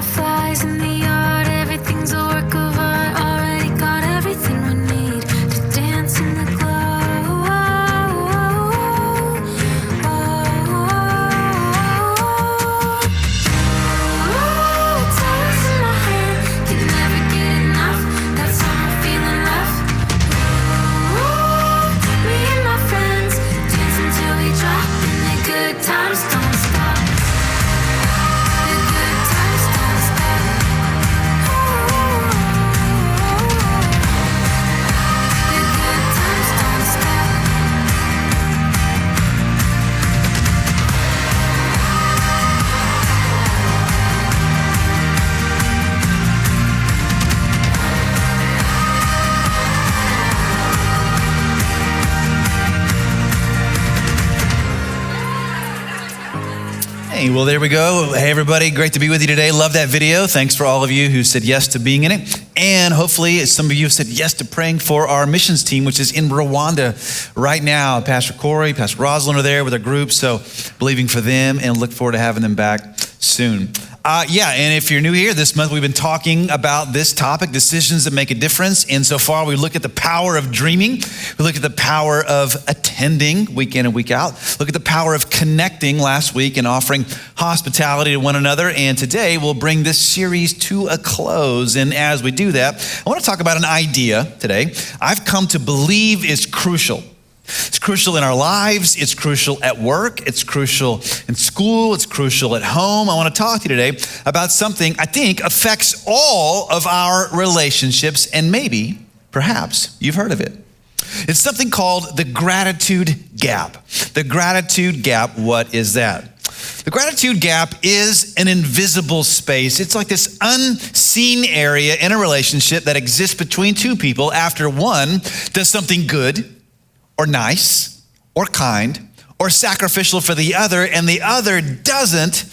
Fireflies in the yard, everything's a work of art. Already got everything we need to dance in the glow. It's always in my head, can never get enough. That summer feeling left. Me and my friends dancing till we drop, and the good times don't stop. The good times don't stop. The good times don't stop. Hey, well, there we go. Hey, everybody. Great to be with you today. Love that video. Thanks for all of you who said yes to being in it. And hopefully some of you have said yes to praying for our missions team, which is in Rwanda right now. Pastor Corey, Pastor Rosalind are there with a group. So believing for them and look forward to having them back soon. And if you're new here, this month we've been talking about this topic, decisions that make a difference. And so far we look at the power of dreaming. We look at the power of attending week in and week out. Look at the power of connecting last week and offering hospitality to one another. And today we'll bring this series to a close. And as we do that, I want to talk about an idea today I've come to believe is crucial. It's crucial in our lives. It's crucial at work. It's crucial in school. It's crucial at home. I want to talk to you today about something I think affects all of our relationships, and maybe, perhaps, you've heard of it. It's something called the gratitude gap. The gratitude gap, what is that? The gratitude gap is an invisible space. It's like this unseen area in a relationship that exists between two people after one does something good, or nice, or kind, or sacrificial for the other, and the other doesn't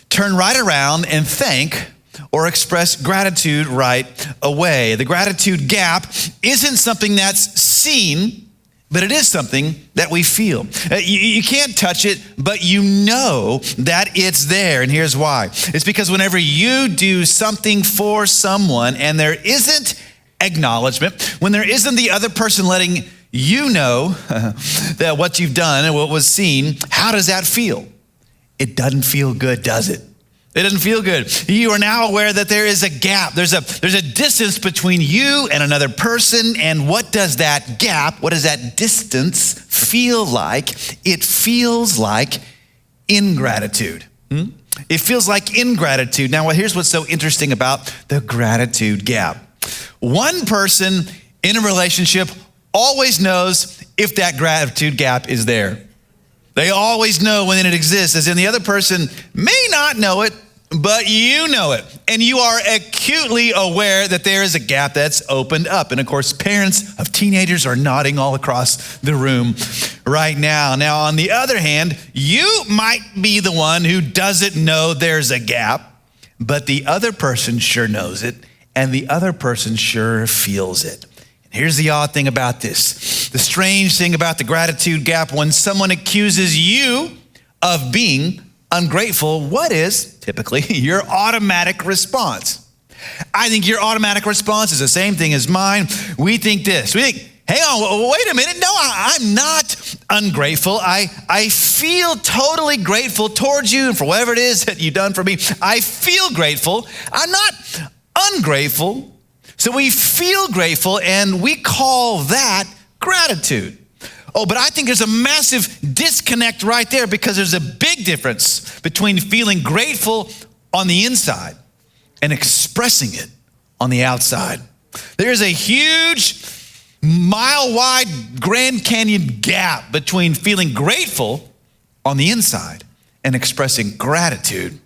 turn right around and thank or express gratitude right away. The gratitude gap isn't something that's seen, but it is something that we feel. You can't touch it, but you know that it's there, and here's why. It's because whenever you do something for someone and there isn't acknowledgement, when there isn't the other person letting you know that what you've done and what was seen, how does that feel? It doesn't feel good, does it? It doesn't feel good. You are now aware that there is a gap. There's a distance between you and another person. And what does that gap, what does that distance feel like? It feels like ingratitude. It feels like ingratitude. Now, here's what's so interesting about the gratitude gap. One person in a relationship always knows if that gratitude gap is there. They always know when it exists, as in the other person may not know it, but you know it. And you are acutely aware that there is a gap that's opened up. And of course, parents of teenagers are nodding all across the room right now. Now, on the other hand, you might be the one who doesn't know there's a gap, but the other person sure knows it, and the other person sure feels it. Here's the odd thing about this. The strange thing about the gratitude gap, when someone accuses you of being ungrateful, what is typically your automatic response? I think your automatic response is the same thing as mine. We think this. We think, hang on, wait a minute. No, I'm not ungrateful. I feel totally grateful towards you and for whatever it is that you've done for me. I feel grateful. I'm not ungrateful. So we feel grateful, and we call that gratitude. Oh, but I think there's a massive disconnect right there, because there's a big difference between feeling grateful on the inside and expressing it on the outside. There's a huge, mile-wide Grand Canyon gap between feeling grateful on the inside and expressing gratitude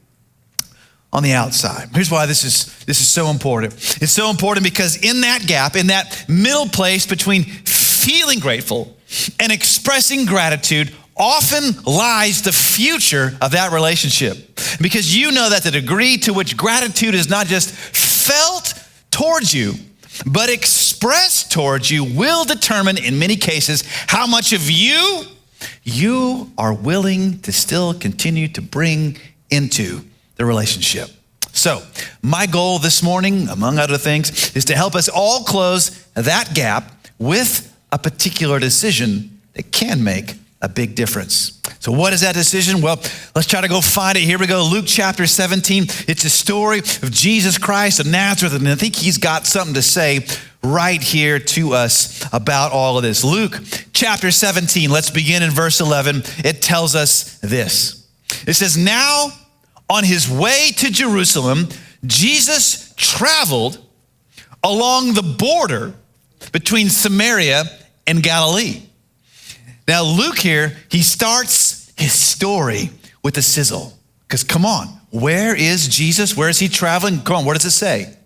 on the outside. Here's why this is so important. It's so important because in that gap, in that middle place between feeling grateful and expressing gratitude, often lies the future of that relationship. Because you know that the degree to which gratitude is not just felt towards you, but expressed towards you will determine, in many cases, how much of you are willing to still continue to bring into the relationship. So my goal this morning, among other things, is to help us all close that gap with a particular decision that can make a big difference. So what is that decision? Well, let's try to go find it. Here we go, Luke chapter 17. It's a story of Jesus Christ of Nazareth, and I think he's got something to say right here to us about all of this. Luke chapter 17, let's begin in verse 11. It tells us this. It says, now on his way to Jerusalem, Jesus traveled along the border between Samaria and Galilee. Now Luke here, he starts his story with a sizzle. Because come on, where is Jesus? Where is he traveling? Come on, what does it say?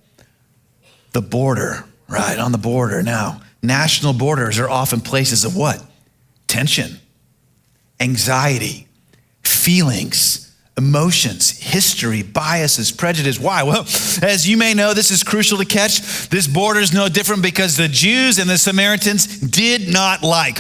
The border, right, on the border. Now, national borders are often places of what? Tension, anxiety, feelings, emotions, history, biases, prejudice. Why? Well, as you may know, this is crucial to catch. This border is no different because the Jews and the Samaritans did not like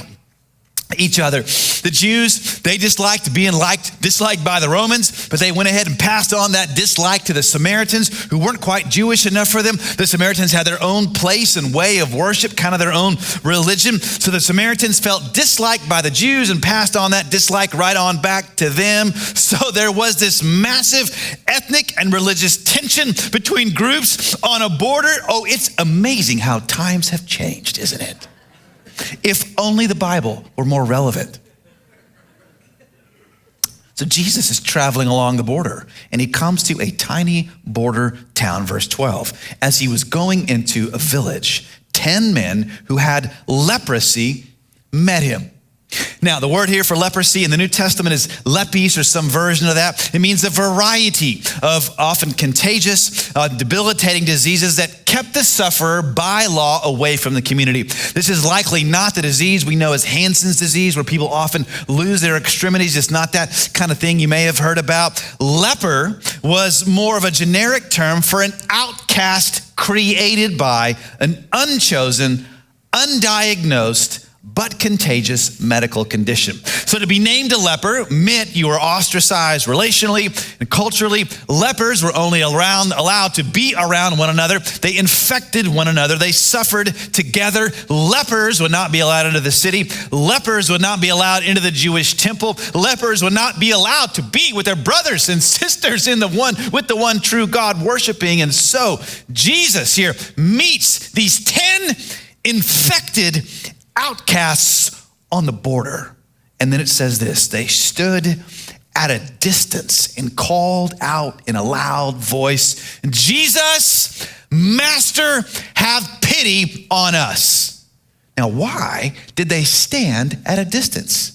each other. The Jews, they disliked being disliked by the Romans, but they went ahead and passed on that dislike to the Samaritans who weren't quite Jewish enough for them. The Samaritans had their own place and way of worship, kind of their own religion. So the Samaritans felt disliked by the Jews and passed on that dislike right on back to them. So there was this massive ethnic and religious tension between groups on a border. Oh, it's amazing how times have changed, isn't it? If only the Bible were more relevant. So Jesus is traveling along the border, and he comes to a tiny border town, verse 12. As he was going into a village, 10 men who had leprosy met him. Now, the word here for leprosy in the New Testament is lepes, or some version of that. It means a variety of often contagious, debilitating diseases that kept the sufferer by law away from the community. This is likely not the disease we know as Hansen's disease, where people often lose their extremities. It's not that kind of thing you may have heard about. Leper was more of a generic term for an outcast created by an unchosen, undiagnosed, but contagious medical condition. So to be named a leper meant you were ostracized relationally and culturally. Lepers were only allowed to be around one another. They infected one another. They suffered together. Lepers would not be allowed into the city. Lepers would not be allowed into the Jewish temple. Lepers would not be allowed to be with their brothers and sisters with the one true God worshiping. And so Jesus here meets these 10 infected outcasts on the border. And then it says this, they stood at a distance and called out in a loud voice, Jesus, Master, have pity on us. Now, why did they stand at a distance?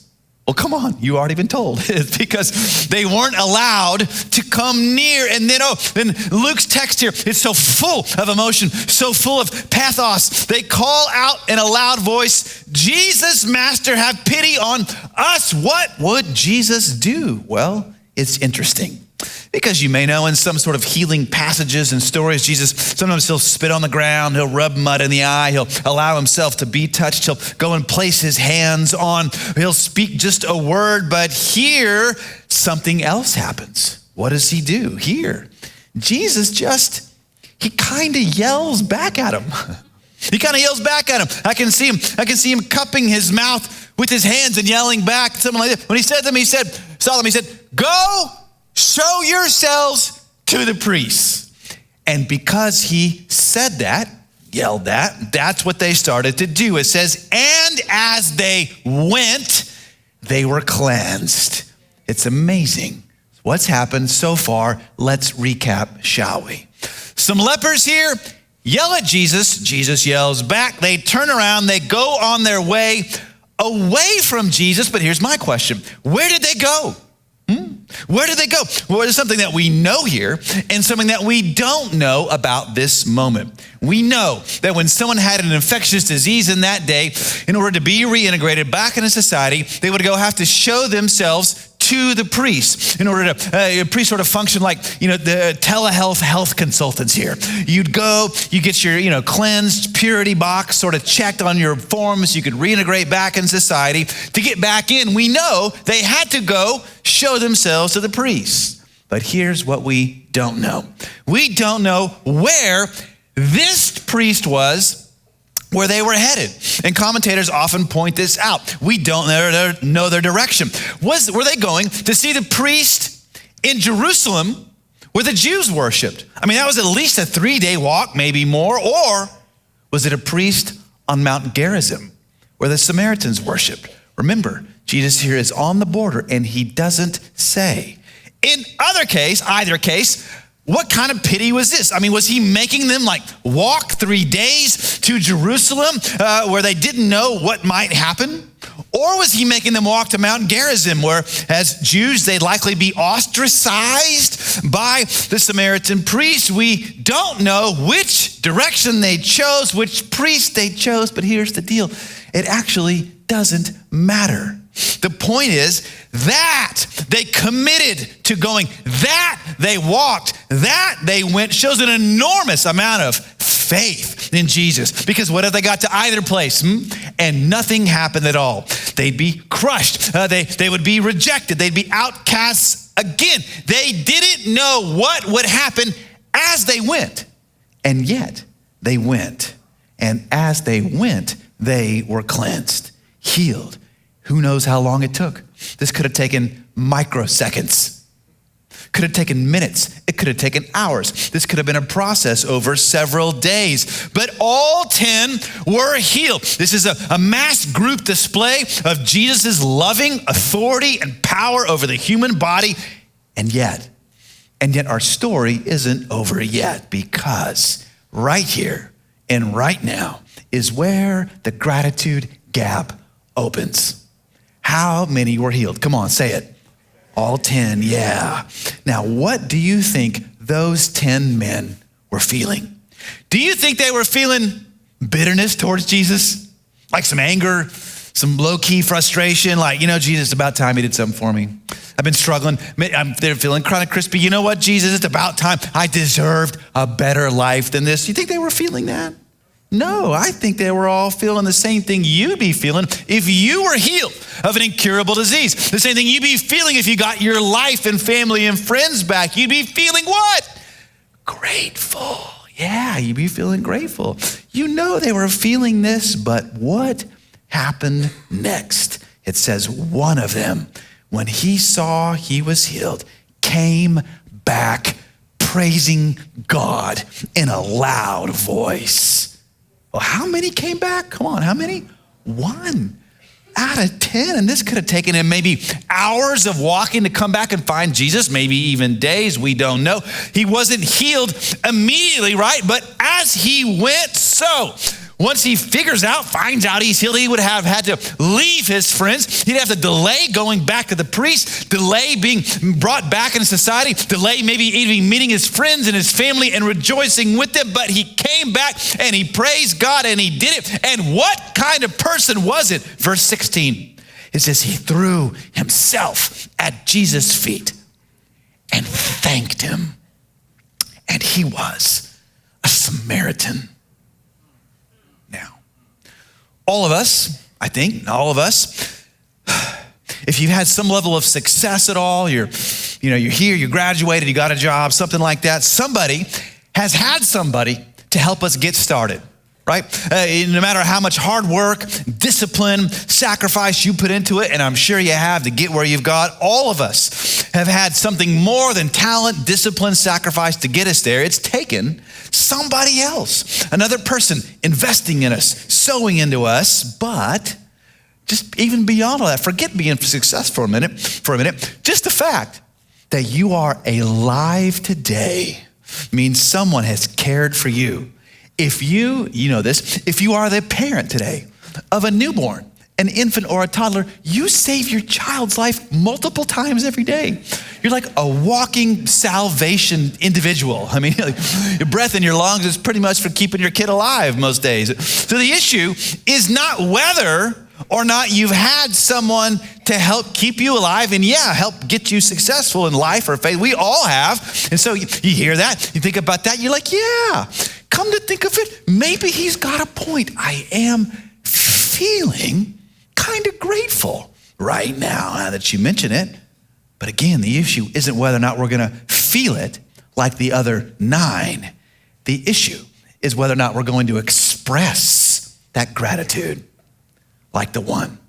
Well, come on, you already been told. It's because they weren't allowed to come near. And then Luke's text here, it's so full of emotion, so full of pathos. They call out in a loud voice, Jesus, Master, have pity on us. What would Jesus do? Well, it's interesting. Because you may know in some sort of healing passages and stories, Jesus, sometimes he'll spit on the ground, he'll rub mud in the eye, he'll allow himself to be touched, he'll go and place his hands on, he'll speak just a word, but here something else happens. What does he do? Here, Jesus he kind of yells back at him. He kind of yells back at him. I can see him cupping his mouth with his hands and yelling back, something like that. When he said to them, he said, go, show yourselves to the priests. And because he said that, yelled that, that's what they started to do. It says, and as they went, they were cleansed. It's amazing what's happened so far. Let's recap, shall we? Some lepers here yell at Jesus. Jesus yells back. They turn around. They go on their way away from Jesus. But here's my question. Where did they go? Where did they go? Well, there's something that we know here and something that we don't know about this moment. We know that when someone had an infectious disease in that day, in order to be reintegrated back into society, they would have to show themselves to the priest in order to, a priest sort of function like, the telehealth health consultants here. You'd go, you get your, cleansed purity box sort of checked on your forms. You could reintegrate back in society. To get back in, we know they had to go show themselves to the priest. But here's what we don't know. We don't know where this priest was, where they were headed. And commentators often point this out. We don't know their direction. Were they going to see the priest in Jerusalem where the Jews worshiped? I mean, that was at least a 3-day walk, maybe more. Or was it a priest on Mount Gerizim where the Samaritans worshiped? Remember, Jesus here is on the border and he doesn't say. In either case, what kind of pity was this? I mean, was he making them like walk 3 days to Jerusalem where they didn't know what might happen? Or was he making them walk to Mount Gerizim where as Jews, they'd likely be ostracized by the Samaritan priest? We don't know which direction they chose, which priest they chose, but here's the deal. It actually doesn't matter. The point is that they committed to going, that they walked, that they went, shows an enormous amount of faith in Jesus. Because what if they got to either place and nothing happened at all? They'd be crushed. They would be rejected. They'd be outcasts again. They didn't know what would happen as they went. And yet they went. And as they went, they were cleansed, healed. Who knows how long it took? This could have taken microseconds. Could have taken minutes. It could have taken hours. This could have been a process over several days. But all 10 were healed. This is a mass group display of Jesus' loving authority and power over the human body. And yet our story isn't over yet, because right here and right now is where the gratitude gap opens. How many were healed? Come on, say it. All 10, yeah. Now, what do you think those 10 men were feeling? Do you think they were feeling bitterness towards Jesus? Like some anger, some low-key frustration, like, Jesus, it's about time he did something for me. I've been struggling. They're feeling kind of crispy. You know what, Jesus, it's about time. I deserved a better life than this. You think they were feeling that? No, I think they were all feeling the same thing you'd be feeling if you were healed of an incurable disease. The same thing you'd be feeling if you got your life and family and friends back. You'd be feeling what? Grateful. Yeah, you'd be feeling grateful. They were feeling this, but what happened next? It says one of them, when he saw he was healed, came back praising God in a loud voice. Well, how many came back? Come on, how many? 1 out of 10. And this could have taken him maybe hours of walking to come back and find Jesus, maybe even days, we don't know. He wasn't healed immediately, right? But as he went, once he finds out he's healed, he would have had to leave his friends. He'd have to delay going back to the priest, delay being brought back into society, delay maybe even meeting his friends and his family and rejoicing with them. But he came back and he praised God and he did it. And what kind of person was it? Verse 16, it says he threw himself at Jesus' feet and thanked him. And he was a Samaritan. Now, all of us, if you've had some level of success at all, you're here, you graduated, you got a job, something like that, somebody has had somebody to help us get started, right? No matter how much hard work, discipline, sacrifice you put into it, and I'm sure you have to get where you've got, all of us have had something more than talent, discipline, sacrifice to get us there. It's taken somebody else, another person investing in us, sowing into us. But just even beyond all that, forget being successful for a minute, just the fact that you are alive today means someone has cared for you. If you are the parent today of a newborn, an infant or a toddler, you save your child's life multiple times every day. You're like a walking salvation individual. I mean, your breath in your lungs is pretty much for keeping your kid alive most days. So the issue is not whether or not you've had someone to help keep you alive and help get you successful in life or faith. We all have. And so you hear that, you think about that, you're like, come to think of it, maybe he's got a point. I am feeling kind of grateful right now that you mention it. But again, the issue isn't whether or not we're going to feel it like the other 9. The issue is whether or not we're going to express that gratitude like the one.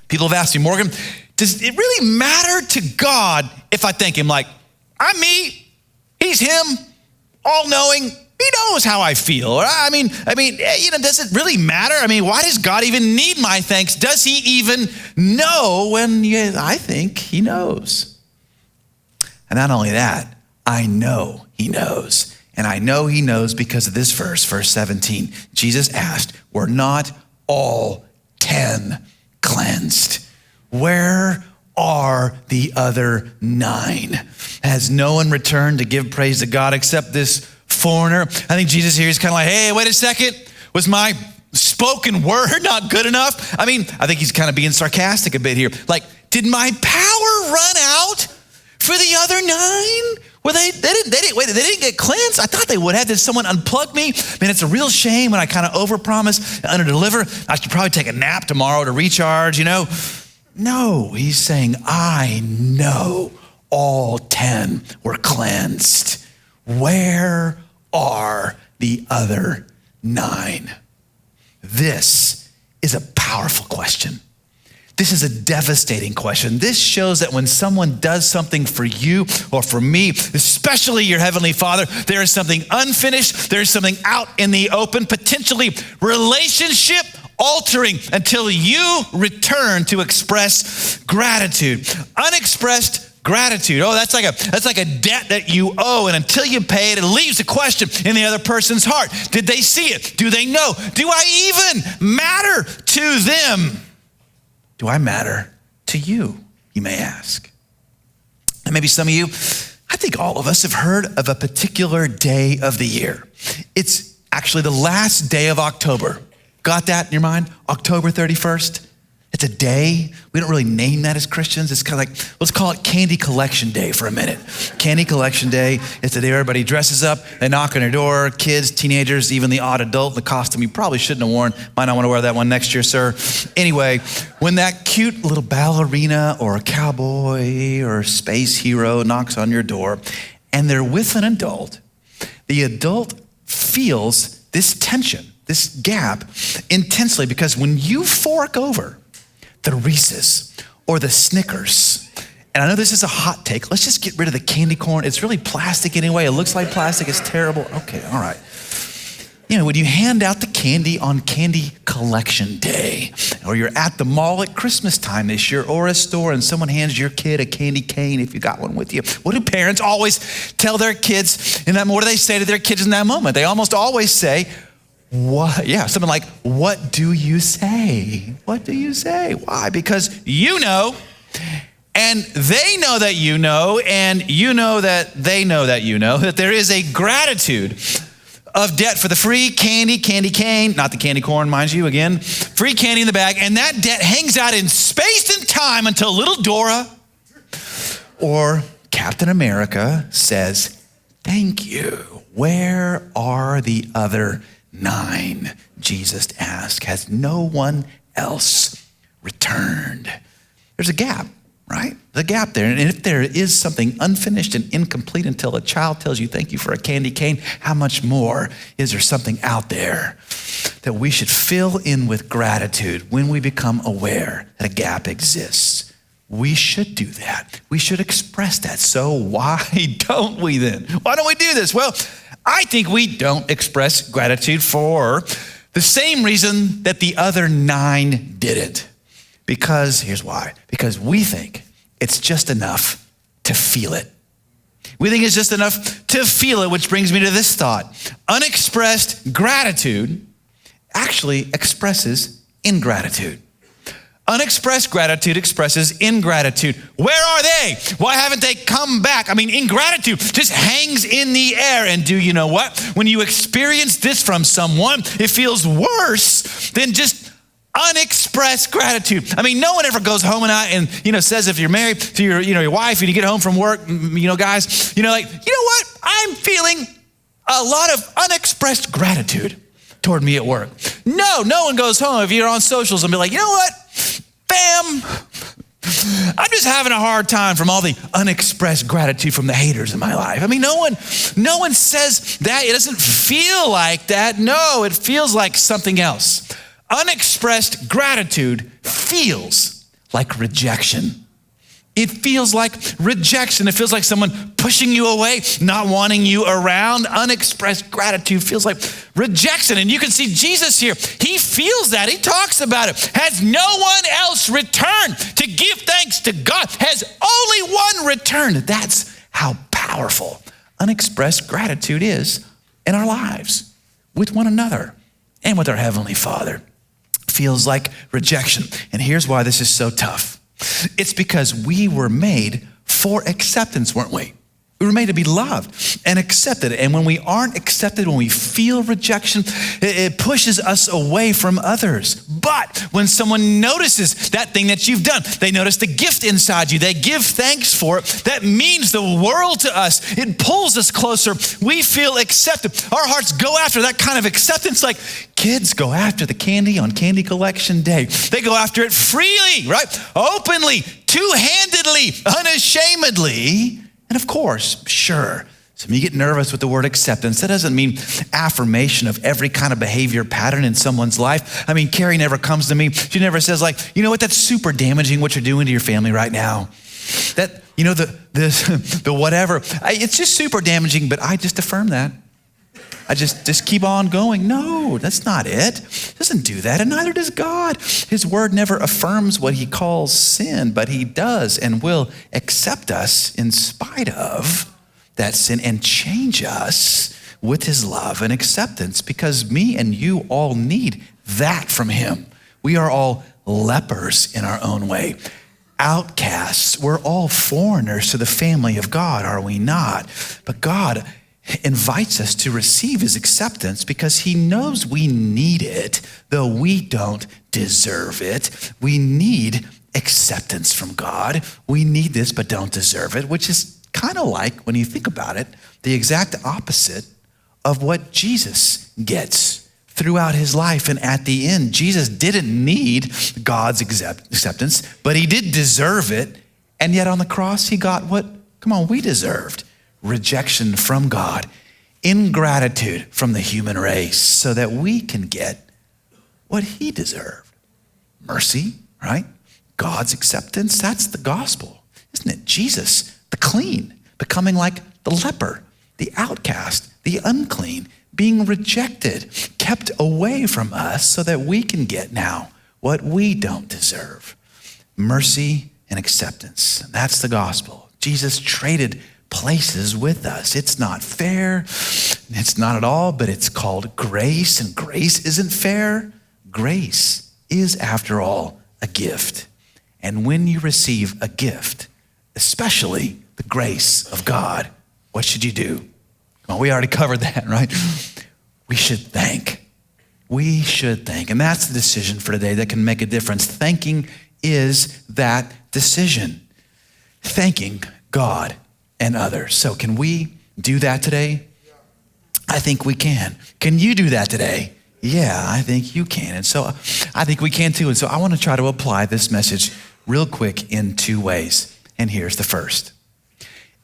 People have asked me, Morgan, does it really matter to God if I thank him? Like, I'm me, he's him, all-knowing. He knows how I feel. I mean, does it really matter? I mean, why does God even need my thanks? Does he even know when I think he knows? And not only that, I know he knows. And I know he knows because of this verse 17. Jesus asked, were not all 10 cleansed? Where are the other 9? Has no one returned to give praise to God except this foreigner? I think Jesus here is kind of like, hey, wait a second. Was my spoken word not good enough? I mean, I think he's kind of being sarcastic a bit here. Like, did my power run out for the other 9? Well, they didn't get cleansed. I thought they would have. Did someone unplug me? Man, it's a real shame when I kind of overpromise and underdeliver. I should probably take a nap tomorrow to recharge, No, he's saying, I know all 10 were cleansed. Where are the other 9? This is a powerful question. This is a devastating question. This shows that when someone does something for you or for me, especially your Heavenly Father, there is something unfinished, there is something out in the open, potentially relationship altering until you return to express gratitude. Unexpressed gratitude. Oh, that's like a debt that you owe, and until you pay it, it leaves a question in the other person's heart. Did they see it? Do they know? Do I even matter to them? Do I matter to you, you may ask? And maybe some of you, I think all of us have heard of a particular day of the year. It's actually the last day of October. Got that in your mind? October 31st? It's a day. We don't really name that as Christians. It's kind of like, let's call it Candy Collection Day for a minute. Candy Collection Day. It's the day everybody dresses up. They knock on your door. Kids, teenagers, even the odd adult in the costume you probably shouldn't have worn. Might not want to wear that one next year, sir. Anyway, when that cute little ballerina or a cowboy or a space hero knocks on your door and they're with an adult, the adult feels this tension, this gap intensely, because when you fork over the Reese's or the Snickers, and I know this is a hot take, let's just get rid of the candy corn. It's really plastic anyway. It looks like plastic. It's terrible. Okay, all right. When you hand out the candy on Candy Collection Day, or you're at the mall at Christmas time this year, or a store, and someone hands your kid a candy cane if you got one with you. What do parents always tell their kids in that? What do they say to their kids in that moment? They almost always say, what? Yeah, something like, what do you say? What do you say? Why? Because you know, and they know that you know, and you know that they know that you know, that there is a gratitude of debt for the free candy cane, not the candy corn, mind you, again, free candy in the bag, and that debt hangs out in space and time until little Dora or Captain America says, thank you. Where are the other 9? Jesus asked. Has no one else returned? There's a gap, right? The gap there. And if there is something unfinished and incomplete until a child tells you thank you for a candy cane, how much more is there something out there that we should fill in with gratitude when we become aware that a gap exists? We should do that. We should express that. So why don't we then? Why don't we do this? Well, I think we don't express gratitude for the same reason that the other 9 didn't. Because, here's why. Because we think it's just enough to feel it. We think it's just enough to feel it, which brings me to this thought. Unexpressed gratitude actually expresses ingratitude. Unexpressed gratitude expresses ingratitude. Where are they? Why haven't they come back? I mean, ingratitude just hangs in the air. And do you know what? When you experience this from someone, it feels worse than just unexpressed gratitude. I mean, no one ever goes home and says, if you're married to your wife and you get home from work, guys, what? I'm feeling a lot of unexpressed gratitude toward me at work. No one goes home if you're on socials and be like, you know what? Bam, I'm just having a hard time from all the unexpressed gratitude from the haters in my life. I mean, no one says that. It doesn't feel like that. No, it feels like something else. Unexpressed gratitude feels like rejection. It feels like rejection. It feels like someone pushing you away, not wanting you around. Unexpressed gratitude feels like rejection. And you can see Jesus here. He feels that. He talks about it. Has no one else returned to give thanks to God? Has only one returned? That's how powerful unexpressed gratitude is in our lives with one another and with our Heavenly Father. Feels like rejection. And here's why this is so tough. It's because we were made for acceptance, weren't we? We were made to be loved and accepted. And when we aren't accepted, when we feel rejection, it pushes us away from others. But when someone notices that thing that you've done, they notice the gift inside you, they give thanks for it, that means the world to us. It pulls us closer. We feel accepted. Our hearts go after that kind of acceptance like kids go after the candy on candy collection day. They go after it freely, right? Openly, two-handedly, unashamedly. And of course, sure, some of you get nervous with the word acceptance. That doesn't mean affirmation of every kind of behavior pattern in someone's life. I mean, Carrie never comes to me. She never says like, you know what, that's super damaging what you're doing to your family right now. That, you know, the whatever, it's just super damaging, but I just affirm that. I just keep on going. No, that's not it. It doesn't do that, and neither does God. His word never affirms what he calls sin, but he does and will accept us in spite of that sin and change us with his love and acceptance, because me and you all need that from him. We are all lepers in our own way. Outcasts. We're all foreigners to the family of God, are we not? But God invites us to receive his acceptance because he knows we need it, though we don't deserve it. We need acceptance from God. We need this, but don't deserve it, which is kind of like, when you think about it, the exact opposite of what Jesus gets throughout his life. And at the end, Jesus didn't need God's acceptance, but he did deserve it. And yet on the cross, he got what, we deserved. Rejection from God, ingratitude from the human race, so that we can get what he deserved. Mercy, right? God's acceptance, that's the gospel, isn't it? Jesus, the clean, becoming like the leper, the outcast, the unclean, being rejected, kept away from us so that we can get now what we don't deserve. Mercy and acceptance, that's the gospel. Jesus traded places with us. It's not fair. It's not at all, but it's called grace, and grace isn't fair. Grace is, after all, a gift. And when you receive a gift, especially the grace of God, what should you do? Well, we already covered that, right? We should thank. We should thank. And that's the decision for today that can make a difference. Thanking is that decision. Thanking God and others. So can we do that today? I think we can. Can you do that today? Yeah, I think you can. And so I think we can too. And so I want to try to apply this message real quick in two ways. And here's the first.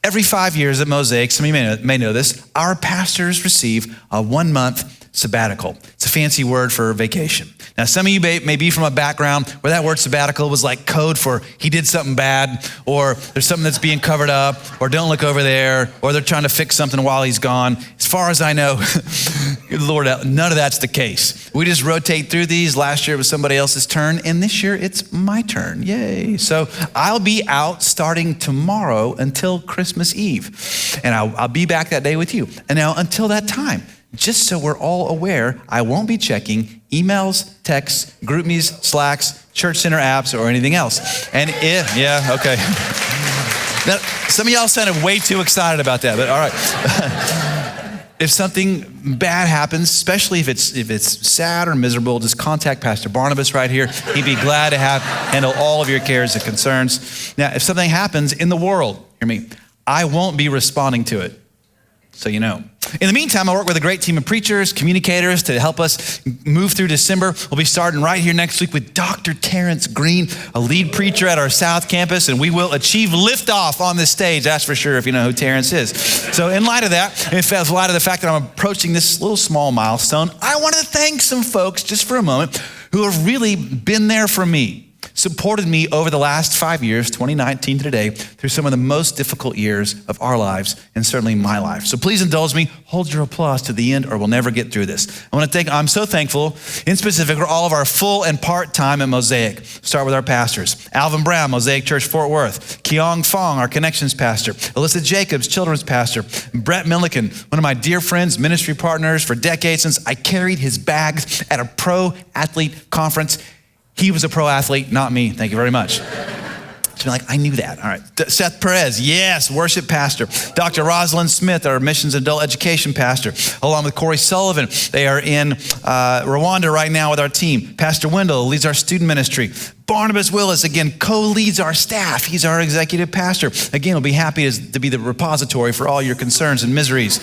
Every 5 years at Mosaic, some of you may know this, our pastors receive a 1 month sabbatical. It's a fancy word for vacation. Now, some of you may be from a background where that word sabbatical was like code for he did something bad, or there's something that's being covered up, or don't look over there, or they're trying to fix something while he's gone. As far as I know, Lord, none of that's the case. We just rotate through these. Last year it was somebody else's turn, and this year it's my turn. Yay. So I'll be out starting tomorrow until Christmas Eve, and I'll be back that day with you. And now until that time, just so we're all aware, I won't be checking emails, texts, GroupMe's, Slacks, Church Center apps, or anything else. And okay. Now, some of y'all sounded way too excited about that, but all right. If something bad happens, especially if it's sad or miserable, just contact Pastor Barnabas right here. He'd be glad to handle all of your cares and concerns. Now, if something happens in the world, hear me, I won't be responding to it. So you know. In the meantime, I work with a great team of preachers, communicators to help us move through December. We'll be starting right here next week with Dr. Terrence Green, a lead preacher at our South Campus, and we will achieve liftoff on this stage, that's for sure, if you know who Terrence is. So in light of that, in light of the fact that I'm approaching this little small milestone, I want to thank some folks just for a moment who have really been there for me, supported me over the last 5 years, 2019 to today, through some of the most difficult years of our lives and certainly my life. So please indulge me, hold your applause to the end or we'll never get through this. I'm so thankful, in specific, for all of our full and part-time at Mosaic. Start with our pastors. Alvin Brown, Mosaic Church, Fort Worth. Keong Fong, our Connections pastor. Alyssa Jacobs, Children's pastor. Brett Milliken, one of my dear friends, ministry partners for decades since I carried his bags at a pro athlete conference. He was a pro athlete, not me. Thank you very much. She'd be like, I knew that. All right. Seth Perez, yes, worship pastor. Dr. Rosalind Smith, our missions and adult education pastor, along with Corey Sullivan. They are in Rwanda right now with our team. Pastor Wendell leads our student ministry. Barnabas Willis, again, co-leads our staff. He's our executive pastor. Again, we'll be happy to be the repository for all your concerns and miseries.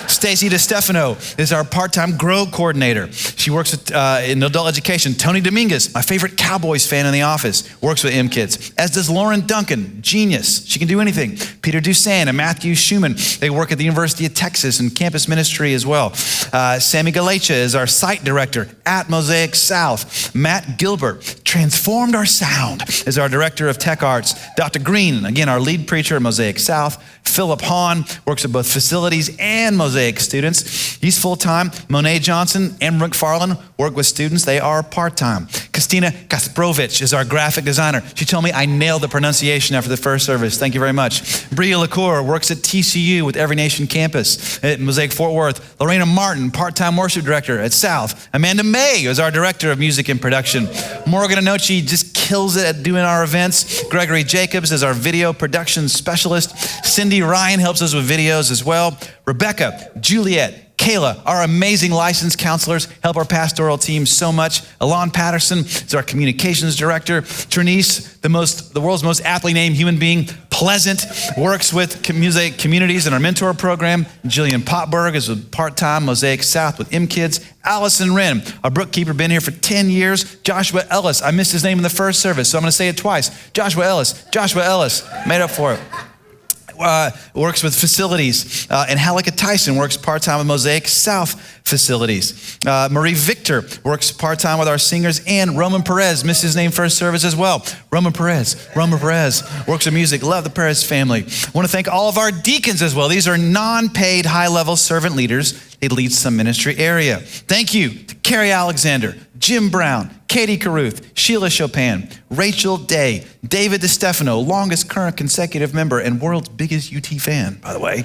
Stacy DeStefano is our part-time Grow coordinator. She works in adult education. Tony Dominguez, my favorite Cowboys fan in the office, works with M-Kids, as does Lauren Duncan, genius. She can do anything. Peter Dusan and Matthew Schumann, they work at the University of Texas in campus ministry as well. Sammy Galatia is our site director at Mosaic South. Matt Gilbert transformed our sound as our director of tech arts. Dr. Green, again, our lead preacher at Mosaic South. Philip Hahn works at both facilities and Mosaic students. He's full-time. Monet Johnson and McFarland work with students. They are part-time. Kristina Kasprovich is our graphic designer. She told me I nailed the pronunciation after the first service. Thank you very much. Bria LaCour works at TCU with Every Nation Campus at Mosaic Fort Worth. Lorena Martin, part-time worship director at South. Amanda May is our director of music and production. Morgan Anochi just kills it at doing our events. Gregory Jacobs is our video production specialist. Cindy Ryan helps us with videos as well. Rebecca, Juliet, Kayla, our amazing licensed counselors, help our pastoral team so much. Alon Patterson is our communications director. Trinice, the world's most aptly named human being, Pleasant, works with Mosaic Communities in our mentor program. Jillian Potberg is a part-time Mosaic South with M-Kids. Allison Wren, our bookkeeper, been here for 10 years. Joshua Ellis, I missed his name in the first service, so I'm gonna say it twice. Joshua Ellis, made up for it. Works with facilities, and Halika Tyson works part-time with Mosaic South facilities. Marie Victor works part-time with our singers, and Roman Perez missed his name first service as well. Roman Perez works with music. Love the Perez family. I want to thank all of our deacons as well. These are non-paid high-level servant leaders. They lead some ministry area. Thank you to Carrie Alexander, Jim Brown, Katie Caruth, Sheila Chopin, Rachel Day, David DeStefano, longest current consecutive member and world's biggest UT fan, by the way.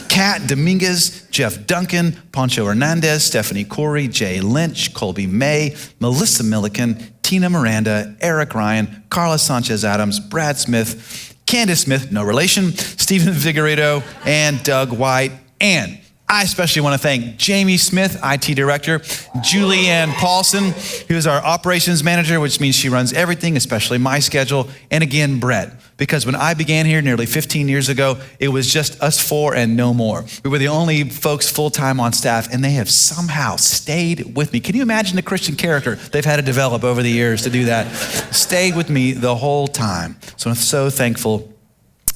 Kat Dominguez, Jeff Duncan, Poncho Hernandez, Stephanie Corey, Jay Lynch, Colby May, Melissa Milliken, Tina Miranda, Eric Ryan, Carla Sanchez Adams, Brad Smith, Candace Smith, no relation, Stephen Vigorito, and Doug White, and I especially want to thank Jamie Smith, IT Director, Julianne Paulson, who is our Operations Manager, which means she runs everything, especially my schedule, and again, Brett. Because when I began here nearly 15 years ago, it was just us four and no more. We were the only folks full-time on staff, and they have somehow stayed with me. Can you imagine the Christian character they've had to develop over the years to do that? Stayed with me the whole time. So I'm so thankful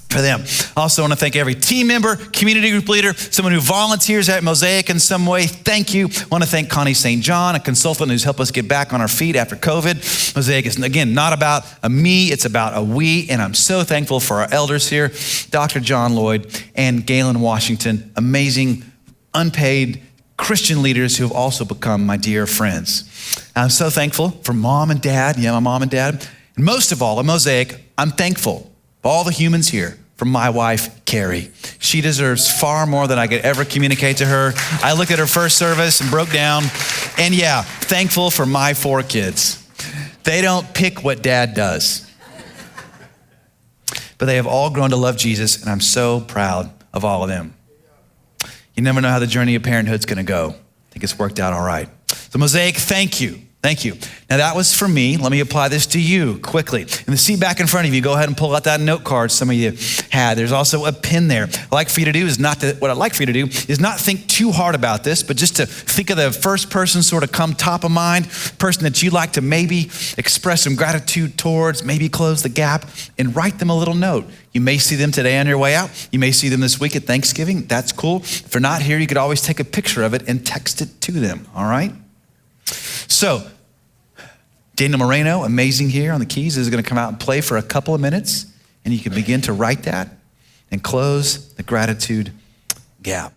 for them. I also want to thank every team member, community group leader, someone who volunteers at Mosaic in some way. Thank you. I want to thank Connie St. John, a consultant who's helped us get back on our feet after COVID. Mosaic is, again, not about a me, it's about a we, and I'm so thankful for our elders here, Dr. John Lloyd and Galen Washington, amazing, unpaid Christian leaders who have also become my dear friends. I'm so thankful for mom and dad, my mom and dad. And most of all, at Mosaic, I'm thankful for all the humans here, from my wife, Carrie. She deserves far more than I could ever communicate to her. I looked at her first service and broke down. And yeah, thankful for my 4 kids. They don't pick what dad does. But they have all grown to love Jesus, and I'm so proud of all of them. You never know how the journey of parenthood's gonna go. I think it's worked out all right. So Mosaic, thank you Thank you. Now that was for me. Let me apply this to you quickly. In the seat back in front of you, go ahead and pull out that note card some of you had. There's also a pin there. What I'd like for you to do is not think too hard about this, but just to think of the first person sort of come top of mind, person that you'd like to maybe express some gratitude towards, maybe close the gap, and write them a little note. You may see them today on your way out. You may see them this week at Thanksgiving. That's cool. If they're not here, you could always take a picture of it and text it to them, all right? So, Daniel Moreno, amazing here on the keys, is going to come out and play for a couple of minutes, and you can begin to write that and close the gratitude gap.